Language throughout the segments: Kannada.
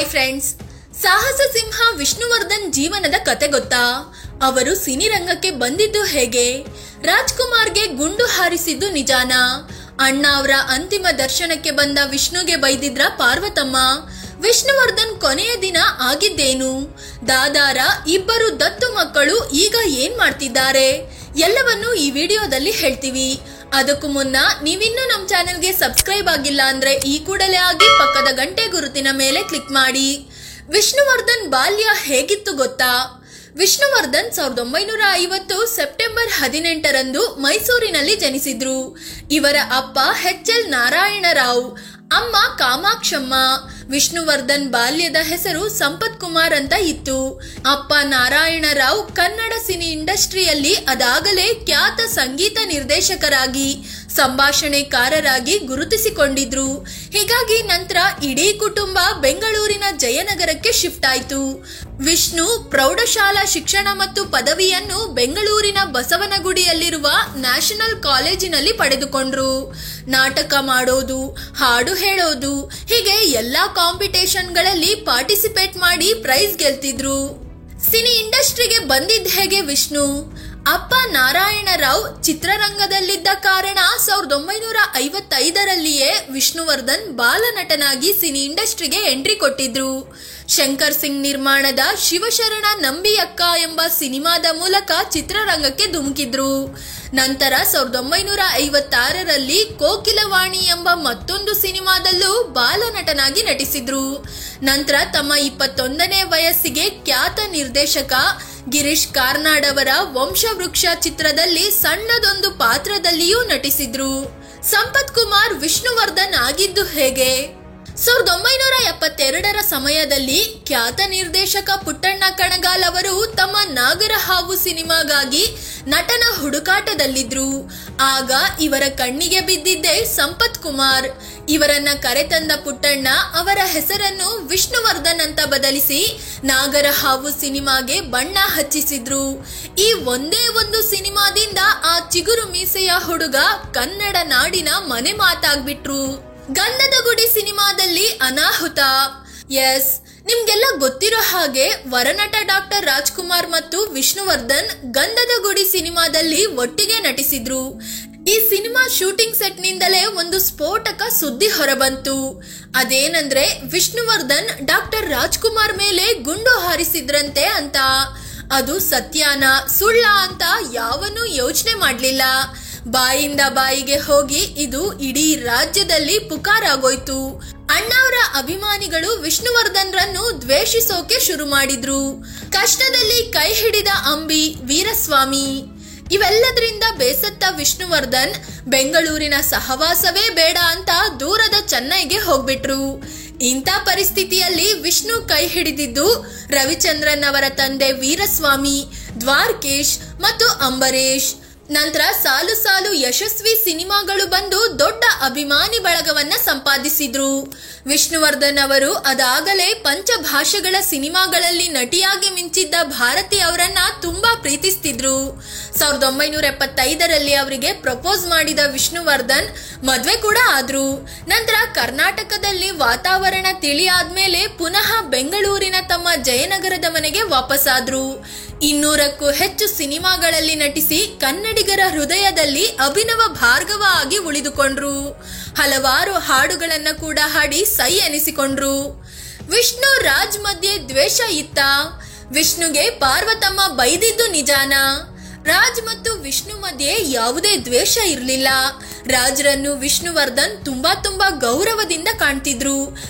ಹಾಯ್ ಫ್ರೆಂಡ್ಸ್, ಸಾಹಸ ಸಿಂಹ ವಿಷ್ಣುವರ್ಧನ್ ಜೀವನದ ಕತೆ ಗೊತ್ತಾ? ಅವರು ಸಿನಿರಂಗಕ್ಕೆ ಬಂದಿದ್ದು ಹೇಗೆ? ರಾಜ್ಕುಮಾರ್ಗೆ ಗುಂಡು ಹಾರಿಸಿದ್ದು ನಿಜಾನಾ? ಅಣ್ಣ ಅವರ ಅಂತಿಮ ದರ್ಶನಕ್ಕೆ ಬಂದ ವಿಷ್ಣುಗೆ ಬೈದಿದ್ರ ಪಾರ್ವತಮ್ಮ? ವಿಷ್ಣುವರ್ಧನ್ ಕೊನೆಯ ದಿನ ಆಗಿದ್ದೇನು? ದಾದಾರ ಇಬ್ಬರು ದತ್ತು ಮಕ್ಕಳು ಈಗ ಏನ್ ಮಾಡ್ತಿದ್ದಾರೆ? ಎಲ್ಲವನ್ನು ಈ ವಿಡಿಯೋದಲ್ಲಿ ಹೇಳ್ತೀವಿ. ಅದಕ್ಕೂ ಮುನ್ನ ನೀವಿನ್ನೂ ನಮ್ಮ ಚಾನೆಲ್ಗೆ ಸಬ್ಸ್ಕ್ರೈಬ್ ಆಗಿಲ್ಲ ಅಂದ್ರೆ ಈ ಕೂಡಲೇ ಆಗಿ ಪಕ್ಕದ ಗಂಟೆ ಗುರುತಿನ ಮೇಲೆ ಕ್ಲಿಕ್ ಮಾಡಿ. ವಿಷ್ಣುವರ್ಧನ್ ಬಾಲ್ಯ ಹೇಗಿತ್ತು ಗೊತ್ತಾ? ವಿಷ್ಣುವರ್ಧನ್ 1950 ಸೆಪ್ಟೆಂಬರ್ 18ರಂದು ಮೈಸೂರಿನಲ್ಲಿ ಜನಿಸಿದ್ರು. ಇವರ ಅಪ್ಪ ಎಚ್.ಎಲ್. ನಾರಾಯಣರಾವ್, ಅಮ್ಮ ಕಾಮಾಕ್ಷಮ್ಮ. ವಿಷ್ಣುವರ್ಧನ್ ಬಾಲ್ಯದ ಹೆಸರು ಸಂಪತ್ ಕುಮಾರ್ ಅಂತ ಇತ್ತು. ಅಪ್ಪ ನಾರಾಯಣರಾವ್ ಕನ್ನಡ ಸಿನಿ ಇಂಡಸ್ಟ್ರಿಯಲ್ಲಿ ಅದಾಗಲೇ ಖ್ಯಾತ ಸಂಗೀತ ನಿರ್ದೇಶಕರಾಗಿ, ಸಂಭಾಷಣೆಕಾರರಾಗಿ ಗುರುತಿಸಿಕೊಂಡಿದ್ರು. ಹೀಗಾಗಿ ನಂತರ ಇಡೀ ಕುಟುಂಬ ಬೆಂಗಳೂರಿನ ಜಯನಗರಕ್ಕೆ ಶಿಫ್ಟ್ ಆಯಿತು. ವಿಷ್ಣು ಪ್ರೌಢಶಾಲಾ ಶಿಕ್ಷಣ ಮತ್ತು ಪದವಿಯನ್ನು ಬೆಂಗಳೂರಿನ ಬಸವನಗುಡಿಯಲ್ಲಿರುವ ನ್ಯಾಷನಲ್ ಕಾಲೇಜಿನಲ್ಲಿ ಪಡೆದುಕೊಂಡ್ರು. ನಾಟಕ ಮಾಡೋದು, ಹಾಡು ಹೇಳೋದು, ಹೀಗೆ ಎಲ್ಲಾ ಕಾಂಪಿಟೇಷನ್ಗಳಲ್ಲಿ ಪಾರ್ಟಿಸಿಪೇಟ್ ಮಾಡಿ ಪ್ರೈಸ್ ಗೆಲ್ತಿದ್ರು. ಸಿನಿ ಇಂಡಸ್ಟ್ರಿಗೆ ಬಂದಿದ್ದ ಹೇಗೆ ವಿಷ್ಣು? ಅಪ್ಪ ನಾರಾಯಣರಾವ್ ಚಿತ್ರರಂಗದಲ್ಲಿದ್ದ ಕಾರಣ 1955ರಲ್ಲಿಯೇ ವಿಷ್ಣುವರ್ಧನ್ ಬಾಲನಟನಾಗಿ ಸಿನಿ ಇಂಡಸ್ಟ್ರಿಗೆ ಎಂಟ್ರಿ ಕೊಟ್ಟಿದ್ರು. ಶಂಕರ್ ಸಿಂಗ್ ನಿರ್ಮಾಣದ ಶಿವಶರಣ ನಂಬಿಯಕ್ಕ ಎಂಬ ಸಿನಿಮಾದ ಮೂಲಕ ಚಿತ್ರರಂಗಕ್ಕೆ ಧುಮುಕಿದ್ರು. ನಂತರ 1956ರಲ್ಲಿ ಕೋಕಿಲವಾಣಿ ಎಂಬ ಮತ್ತೊಂದು ಸಿನಿಮಾದಲ್ಲೂ ಬಾಲನಟನಾಗಿ ನಟಿಸಿದ್ರು. ನಂತರ ತಮ್ಮ 21ನೇ ವಯಸ್ಸಿಗೆ ಖ್ಯಾತ ನಿರ್ದೇಶಕ ಗಿರೀಶ್ ಕಾರ್ನಾಡ್ ಅವರ ವಂಶವೃಕ್ಷ ಚಿತ್ರದಲ್ಲಿ ಸಣ್ಣದೊಂದು ಪಾತ್ರದಲ್ಲಿಯೂ ನಟಿಸಿದ್ರು. ಸಂಪತ್ ಕುಮಾರ್ ವಿಷ್ಣುವರ್ಧನ್ ಆಗಿದ್ದು ಹೇಗೆ? 1972ರ ಸಮಯದಲ್ಲಿ ಖ್ಯಾತ ನಿರ್ದೇಶಕ ಪುಟ್ಟಣ್ಣ ಕಣಗಾಲ್ ಅವರು ತಮ್ಮ ನಾಗರಹಾವು ಸಿನಿಮಾಗಾಗಿ ನಟನ ಹುಡುಕಾಟದಲ್ಲಿದ್ರು. ಆಗ ಇವರ ಕಣ್ಣಿಗೆ ಬಿದ್ದಿದ್ದೇ ಸಂಪತ್ ಕುಮಾರ್. ಇವರನ್ನ ಕರೆತಂದ ಪುಟ್ಟಣ್ಣ ಅವರ ಹೆಸರನ್ನು ವಿಷ್ಣುವರ್ಧನ್ ಅಂತ ಬದಲಿಸಿ ನಾಗರಹಾವು ಸಿನಿಮಾಗೆ ಬಣ್ಣ ಹಚ್ಚಿಸಿದ್ರು. ಈ ಒಂದೇ ಒಂದು ಸಿನಿಮಾದಿಂದ ಆ ಚಿಗುರು ಮೀಸೆಯ ಹುಡುಗ ಕನ್ನಡ ನಾಡಿನ ಮನೆ ಮಾತಾಗ್ಬಿಟ್ರು. ಗಂಧದ ಗುಡಿ ಸಿನಿಮಾದಲ್ಲಿ ಅನಾಹುತ. ಎಸ್, ನಿಮ್ಗೆಲ್ಲ ಗೊತ್ತಿರೋ ಹಾಗೆ ವರನಟ ಡಾಕ್ಟರ್ ರಾಜ್ಕುಮಾರ್ ಮತ್ತು ವಿಷ್ಣುವರ್ಧನ್ ಗಂಧದ ಗುಡಿ ಸಿನಿಮಾದಲ್ಲಿ ಒಟ್ಟಿಗೆ ನಟಿಸಿದ್ರು. ಈ ಸಿನಿಮಾ ಶೂಟಿಂಗ್ ಸೆಟ್ ನಿಂದಲೇ ಒಂದು ಸ್ಫೋಟಕ ಸುದ್ದಿ ಹೊರಬಂತು. ಅದೇನಂದ್ರೆ ವಿಷ್ಣುವರ್ಧನ್ ಡಾಕ್ಟರ್ ರಾಜ್ಕುಮಾರ್ ಮೇಲೆ ಗುಂಡು ಹಾರಿಸಿದ್ರಂತೆ ಅಂತ. ಅದು ಸತ್ಯಾನ ಸುಳ್ಳ ಅಂತ ಯಾವನೂ ಯೋಚನೆ ಮಾಡ್ಲಿಲ್ಲ. ಬಾಯಿಂದ ಬಾಯಿಗೆ ಹೋಗಿ ಇದು ಇಡೀ ರಾಜ್ಯದಲ್ಲಿ ಪುಕಾರಾಗೋಯ್ತು. ಅಣ್ಣಾವ್ರ ಅಭಿಮಾನಿಗಳು ವಿಷ್ಣುವರ್ಧನ್ ರನ್ನು ದ್ವೇಷಿಸೋಕೆ ಶುರು ಮಾಡಿದ್ರು. ಕಷ್ಟದಲ್ಲಿ ಕೈ ಹಿಡಿದ ಅಂಬಿ, ವೀರಸ್ವಾಮಿ ಇವೆಲ್ಲದರಿಂದ ಬೇಸತ್ತ ವಿಷ್ಣುವರ್ಧನ್ ಬೆಂಗಳೂರಿನ ಸಹವಾಸವೇ ಬೇಡ ಅಂತ ದೂರದ ಚೆನ್ನೈಗೆ ಹೋಗ್ಬಿಟ್ರು. ಇಂಥ ಪರಿಸ್ಥಿತಿಯಲ್ಲಿ ವಿಷ್ಣು ಕೈ ಹಿಡಿದಿದ್ದು ರವಿಚಂದ್ರನ್ ಅವರ ತಂದೆ ವೀರಸ್ವಾಮಿ, ದ್ವಾರಕೀಶ್ ಮತ್ತು ಅಂಬರೀಶ್. ನಂತರ ಸಾಲು ಸಾಲು ಯಶಸ್ವಿ ಸಿನಿಮಾಗಳು ಬಂದು ದೊಡ್ಡ ಅಭಿಮಾನಿ ಬಳಗವನ್ನ ಸಂಪಾದಿಸಿದ್ರು. ವಿಷ್ಣುವರ್ಧನ್ ಅವರು ಅದಾಗಲೇ ಪಂಚಭಾಷೆಗಳ ಸಿನಿಮಾಗಳಲ್ಲಿ ನಟಿಯಾಗಿ ಮಿಂಚಿದ್ದ ಭಾರತಿ ಅವರನ್ನ ತುಂಬಾ ಪ್ರೀತಿಸ್ತಿದ್ರು. 1975ರಲ್ಲಿ ಅವರಿಗೆ ಪ್ರಪೋಸ್ ಮಾಡಿದ ವಿಷ್ಣುವರ್ಧನ್ ಮದ್ವೆ ಕೂಡ ಆದ್ರು. ನಂತರ ಕರ್ನಾಟಕದಲ್ಲಿ ವಾತಾವರಣ ತಿಳಿಯಾದ್ಮೇಲೆ ಪುನಃ ಬೆಂಗಳೂರಿನ ತಮ್ಮ ಜಯನಗರದ ಮನೆಗೆ ವಾಪಸ್ಸಾದ್ರು. 200ಕ್ಕೂ ಹೆಚ್ಚು ಸಿನಿಮಾಗಳಲ್ಲಿ ನಟಿಸಿ ಕನ್ನಡಿಗರ ಹೃದಯದಲ್ಲಿ ಅಭಿನವ ಭಾರ್ಗವ ಆಗಿ ಉಳಿದುಕೊಂಡ್ರು. ಹಲವಾರು ಹಾಡುಗಳನ್ನ ಕೂಡ ಹಾಡಿ ಸೈ ಎನಿಸಿಕೊಂಡ್ರು. ವಿಷ್ಣು ರಾಜ್ ಮಧ್ಯೆ ದ್ವೇಷ ಇತ್ತ? ವಿಷ್ಣುಗೆ ಪಾರ್ವತಮ್ಮ ಬೈದಿದ್ದು ನಿಜಾನಾ? ರಾಜ್ ಮತ್ತು ವಿಷ್ಣು ಮಧ್ಯೆ ಯಾವುದೇ ದ್ವೇಷ ಇರಲಿಲ್ಲ. ರಾಜ್ರನ್ನು ವಿಷ್ಣುವರ್ಧನ್ ತುಂಬಾ ಗೌರವದಿಂದ ಕಾಣ್ತಿದ್ರು.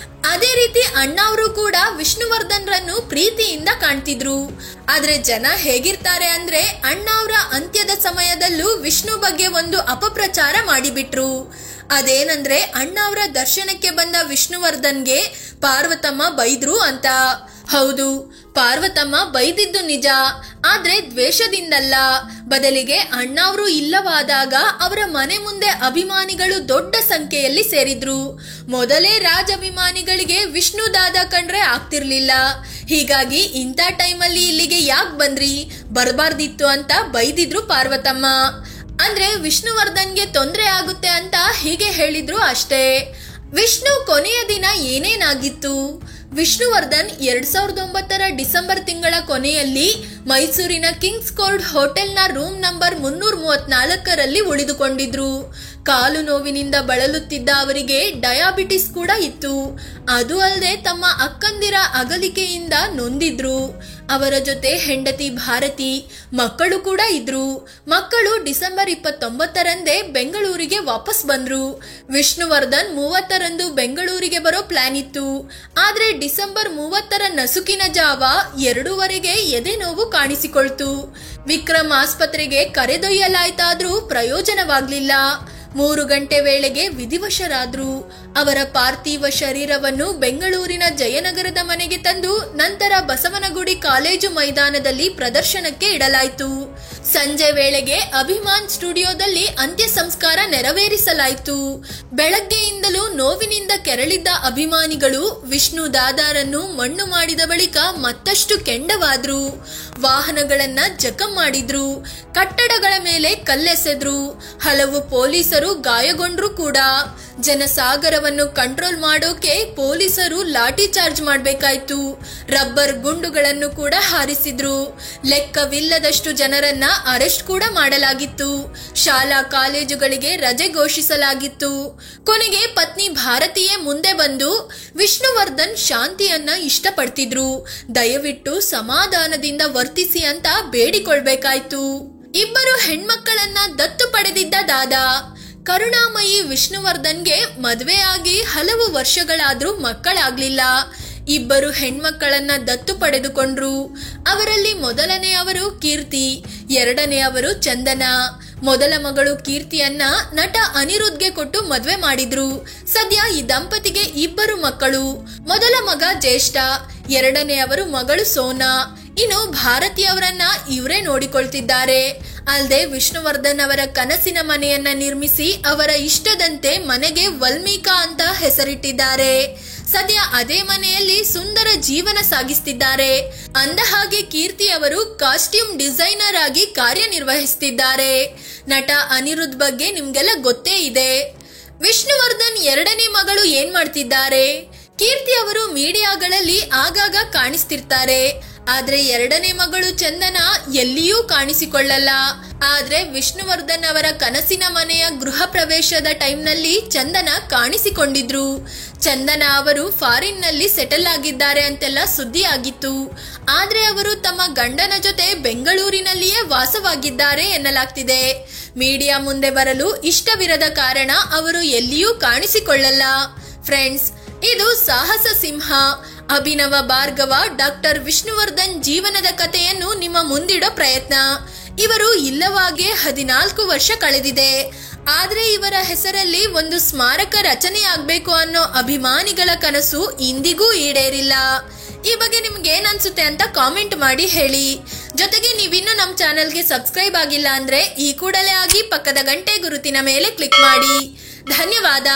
ಅದೇ ರೀತಿ ಅಣ್ಣಾವ್ರು ಕೂಡ ವಿಷ್ಣುವರ್ಧನ್ ರನ್ನು ಪ್ರೀತಿಯಿಂದ ಕಾಣ್ತಿದ್ರು. ಆದ್ರೆ ಜನ ಹೇಗಿರ್ತಾರೆ ಅಂದ್ರೆ ಅಣ್ಣಾವ್ರ ಅಂತ್ಯದ ಸಮಯದಲ್ಲೂ ವಿಷ್ಣು ಬಗ್ಗೆ ಒಂದು ಅಪಪ್ರಚಾರ ಮಾಡಿಬಿಟ್ರು. ಅದೇನಂದ್ರೆ ಅಣ್ಣಾವ್ರ ದರ್ಶನಕ್ಕೆ ಬಂದ ವಿಷ್ಣುವರ್ಧನ್ಗೆ ಪಾರ್ವತಮ್ಮ ಬೈದ್ರು ಅಂತ. ಹೌದು, ಪಾರ್ವತಮ್ಮ ಬೈದಿದ್ದು ನಿಜ, ಆದ್ರೆ ದ್ವೇಷದಿಂದಲ್ಲ. ಬದಲಿಗೆ ಅಣ್ಣಾವ್ರು ಇಲ್ಲವಾದಾಗ ಅವರ ಮನೆ ಮುಂದೆ ಅಭಿಮಾನಿಗಳು ದೊಡ್ಡ ಸಂಖ್ಯೆಯಲ್ಲಿ ಸೇರಿದ್ರು. ಮೊದಲೇ ರಾಜ್ ಅಭಿಮಾನಿಗಳಿಗೆ ವಿಷ್ಣು ದಾದಾ ಕಂಡ್ರೆ ಆಗ್ತಿರ್ಲಿಲ್ಲ. ಹೀಗಾಗಿ ಇಂಥ ಟೈಮಲ್ಲಿ ಇಲ್ಲಿಗೆ ಯಾಕೆ ಬಂದ್ರಿ, ಬರಬಾರ್ದಿತ್ತು ಅಂತ ಬೈದಿದ್ರು ಪಾರ್ವತಮ್ಮ. ಅಂದ್ರೆ ವಿಷ್ಣುವರ್ಧನ್ಗೆ ತೊಂದರೆ ಆಗುತ್ತೆ ಅಂತ ಹೀಗೆ ಹೇಳಿದ್ರು ಅಷ್ಟೇ. ವಿಷ್ಣು ಕೊನೆಯ ದಿನ ಏನೇನಾಗಿತ್ತು? ವಿಷ್ಣುವರ್ಧನ್ 2009 ಡಿಸೆಂಬರ್ ತಿಂಗಳ ಕೊನೆಯಲ್ಲಿ ಮೈಸೂರಿನ ಕಿಂಗ್ಸ್ ಕೋರ್ಟ್ ಹೋಟೆಲ್ನ ರೂಮ್ ನಂಬರ್ 334ರಲ್ಲಿ ಉಳಿದುಕೊಂಡಿದ್ರು. ಕಾಲು ನೋವಿನಿಂದ ಬಳಲುತ್ತಿದ್ದ ಅವರಿಗೆ ಡಯಾಬಿಟಿಸ್ ಕೂಡ ಇತ್ತು. ಅದು ಅಲ್ಲದೆ ತಮ್ಮ ಅಕ್ಕಂದಿರ ಅಗಲಿಕೆಯಿಂದ ನೊಂದಿದ್ರು. ಅವರ ಜೊತೆ ಹೆಂಡತಿ ಭಾರತಿ, ಮಕ್ಕಳು ಕೂಡ ಇದ್ರು. ಮಕ್ಕಳು ಡಿಸೆಂಬರ್ 29ರಂದೇ ಬೆಂಗಳೂರಿಗೆ ವಾಪಸ್ ಬಂದ್ರು. ವಿಷ್ಣುವರ್ಧನ್ 30ರಂದು ಬೆಂಗಳೂರಿಗೆ ಬರೋ ಪ್ಲಾನ್ ಇತ್ತು. ಆದ್ರೆ ಡಿಸೆಂಬರ್ 30ರ ನಸುಕಿನ ಜಾವ 2:15ಗೆ ಎದೆ ನೋವು ಕಾಣಿಸಿಕೊಳ್ತು. ವಿಕ್ರಮ್ ಆಸ್ಪತ್ರೆಗೆ ಕರೆದೊಯ್ಯಲಾಯ್ತಾದ್ರೂ ಪ್ರಯೋಜನವಾಗ್ಲಿಲ್ಲ. 3 ಗಂಟೆ ವೇಳೆಗೆ ವಿಧಿವಶರಾದ್ರು. ಅವರ ಪಾರ್ಥಿವ ಶರೀರವನ್ನು ಬೆಂಗಳೂರಿನ ಜಯನಗರದ ಮನೆಗೆ ತಂದು ನಂತರ ಬಸವನಗುಡಿ ಕಾಲೇಜು ಮೈದಾನದಲ್ಲಿ ಪ್ರದರ್ಶನಕ್ಕೆ ಇಡಲಾಯಿತು. ಸಂಜೆ ವೇಳೆಗೆ ಅಭಿಮಾನ್ ಸ್ಟುಡಿಯೋದಲ್ಲಿ ಅಂತ್ಯ ಸಂಸ್ಕಾರ ನೆರವೇರಿಸಲಾಯಿತು. ಬೆಳಗ್ಗೆಯಿಂದಲೂ ನೋವಿನಿಂದ ಕೆರಳಿದ್ದ ಅಭಿಮಾನಿಗಳು ವಿಷ್ಣು ದಾದಾರನ್ನು ಮಣ್ಣು ಮಾಡಿದ ಬಳಿಕ ಮತ್ತಷ್ಟು ಕೆಂಡವಾದ್ರು. ವಾಹನಗಳನ್ನ ಜಖಂ ಮಾಡಿದ್ರು. ಕಟ್ಟಡಗಳ ಮೇಲೆ ಕಲ್ಲೆಸೆದ್ರು. ಹಲವು ಪೊಲೀಸರು ಗಾಯಗೊಂಡ್ರು ಕೂಡ. ಜನಸಾಗರವನ್ನು ಕಂಟ್ರೋಲ್ ಮಾಡೋಕೆ ಪೊಲೀಸರು ಲಾಠಿ ಚಾರ್ಜ್ ಮಾಡಬೇಕಾಯ್ತು. ರಬ್ಬರ್ ಗುಂಡುಗಳನ್ನು ಕೂಡ ಹಾರಿಸಿದ್ರು. ಲೆಕ್ಕವಿಲ್ಲದಷ್ಟು ಜನರನ್ನ ಅರೆಸ್ಟ್ ಕೂಡ ಮಾಡಲಾಗಿತ್ತು. ಶಾಲಾ ಕಾಲೇಜುಗಳಿಗೆ ರಜೆ ಘೋಷಿಸಲಾಗಿತ್ತು. ಕೊನೆಗೆ ಪತ್ನಿ ಭಾರತೀಯೇ ಮುಂದೆ ಬಂದು ವಿಷ್ಣುವರ್ಧನ್ ಶಾಂತಿಯನ್ನ ಇಷ್ಟಪಡ್ತಿದ್ರು. ದಯವಿಟ್ಟು ಸಮಾಧಾನದಿಂದ ವರ್ತಿಸಿ ಅಂತ ಬೇಡಿಕೊಳ್ಬೇಕಾಯ್ತು. ಇಬ್ಬರು ಹೆಣ್ಮಕ್ಕಳನ್ನ ದತ್ತು ಪಡೆದಿದ್ದ ದಾದಾ. ಕರುಣಾಮಯಿ ವಿಷ್ಣುವರ್ಧನ್ಗೆ ಮದುವೆ ಆಗಿ ಹಲವು ವರ್ಷಗಳಾದ್ರೂ ಮಕ್ಕಳಾಗ್ಲಿಲ್ಲ. ಇಬ್ಬರು ಹೆಣ್ಮಕ್ಕಳನ್ನ ದತ್ತು ಪಡೆದುಕೊಂಡ್ರು. ಅವರಲ್ಲಿ ಮೊದಲನೆಯವರು ಕೀರ್ತಿ, ಎರಡನೆಯವರು ಚಂದನ. ಮೊದಲ ಮಗಳು ಕೀರ್ತಿಯನ್ನ ನಟ ಅನಿರುದ್ಧ್ಗೆ ಕೊಟ್ಟು ಮದುವೆ ಮಾಡಿದ್ರು. ಸದ್ಯ ಈ ದಂಪತಿಗೆ ಇಬ್ಬರು ಮಕ್ಕಳು. ಮೊದಲ ಮಗ ಜ್ಯೇಷ್ಠ, ಎರಡನೆಯವರು ಮಗಳು ಸೋನಾ. ಇನ್ನು ಭಾರತಿಯವರನ್ನ ಇವರೇ ನೋಡಿಕೊಳ್ತಿದ್ದಾರೆ. ಅಲ್ಲದೆ ವಿಷ್ಣುವರ್ಧನ್ ಅವರ ಕನಸಿನ ಮನೆಯನ್ನ ನಿರ್ಮಿಸಿ ಅವರ ಇಷ್ಟದಂತೆ ಮನೆಗೆ ವಲ್ಮೀಕಾ ಅಂತ ಹೆಸರಿಟ್ಟಿದ್ದಾರೆ. ಸದ್ಯ ಅದೇ ಮನೆಯಲ್ಲಿ ಸುಂದರ ಜೀವನ ಸಾಗಿಸ್ತಿದ್ದಾರೆ. ಅಂದ ಹಾಗೆ ಕೀರ್ತಿ ಅವರು ಕಾಸ್ಟ್ಯೂಮ್ ಡಿಸೈನರ್ ಆಗಿ ಕಾರ್ಯನಿರ್ವಹಿಸುತ್ತಿದ್ದಾರೆ. ನಟ ಅನಿರುದ್ಧ್ ಬಗ್ಗೆ ನಿಮ್ಗೆಲ್ಲ ಗೊತ್ತೇ ಇದೆ. ವಿಷ್ಣುವರ್ಧನ್ ಎರಡನೇ ಮಗಳು ಏನ್ ಮಾಡ್ತಿದ್ದಾರೆ? ಕೀರ್ತಿ ಅವರು ಮೀಡಿಯಾಗಳಲ್ಲಿ ಆಗಾಗ ಕಾಣಿಸ್ತಿರ್ತಾರೆ. ಆದ್ರೆ ಎರಡನೇ ಮಗಳು ಚಂದನ ಎಲ್ಲಿಯೂ ಕಾಣಿಸಿಕೊಳ್ಳಲ್ಲ. ಆದ್ರೆ ವಿಷ್ಣುವರ್ಧನ್ ಅವರ ಕನಸಿನ ಮನೆಯ ಗೃಹ ಪ್ರವೇಶದ ಟೈಮ್ನಲ್ಲಿ ಚಂದನ ಕಾಣಿಸಿಕೊಂಡಿದ್ರು. ಚಂದನ ಅವರು ಫಾರಿನ್ ನಲ್ಲಿ ಸೆಟಲ್ ಆಗಿದ್ದಾರೆ ಅಂತೆಲ್ಲ ಸುದ್ದಿ ಆಗಿತ್ತು. ಆದ್ರೆ ಅವರು ತಮ್ಮ ಗಂಡನ ಜೊತೆ ಬೆಂಗಳೂರಿನಲ್ಲಿಯೇ ವಾಸವಾಗಿದ್ದಾರೆ ಎನ್ನಲಾಗ್ತಿದೆ. ಮೀಡಿಯಾ ಮುಂದೆ ಬರಲು ಇಷ್ಟವಿರದ ಕಾರಣ ಅವರು ಎಲ್ಲಿಯೂ ಕಾಣಿಸಿಕೊಳ್ಳಲ್ಲ. ಫ್ರೆಂಡ್ಸ್, ಇದು ಸಾಹಸ ಸಿಂಹ ಅಭಿನವ ಭಾರ್ಗವ ಡಾಕ್ಟರ್ ವಿಷ್ಣುವರ್ಧನ್ ಜೀವನದ ಕಥೆಯನ್ನು ನಿಮ್ಮ ಮುಂದಿಡೋ ಪ್ರಯತ್ನ. ಇವರು ಇಲ್ಲವಾಗೆ 14 ವರ್ಷ ಕಳೆದಿದೆ. ಆದ್ರೆ ಇವರ ಹೆಸರಲ್ಲಿ ಒಂದು ಸ್ಮಾರಕ ರಚನೆಯಾಗಬೇಕು ಅನ್ನೋ ಅಭಿಮಾನಿಗಳ ಕನಸು ಇಂದಿಗೂ ಈಡೇರಿಲ್ಲ. ಈ ಬಗ್ಗೆ ನಿಮ್ಗೆ ಏನ್ ಅನ್ಸುತ್ತೆ ಅಂತ ಕಾಮೆಂಟ್ ಮಾಡಿ ಹೇಳಿ. ಜೊತೆಗೆ ನೀವಿನ್ನೂ ನಮ್ಮ ಚಾನೆಲ್ಗೆ ಸಬ್ಸ್ಕ್ರೈಬ್ ಆಗಿಲ್ಲ ಅಂದ್ರೆ ಈ ಕೂಡಲೇ ಆಗಿ ಪಕ್ಕದ ಗಂಟೆ ಗುರುತಿನ ಮೇಲೆ ಕ್ಲಿಕ್ ಮಾಡಿ. ಧನ್ಯವಾದ.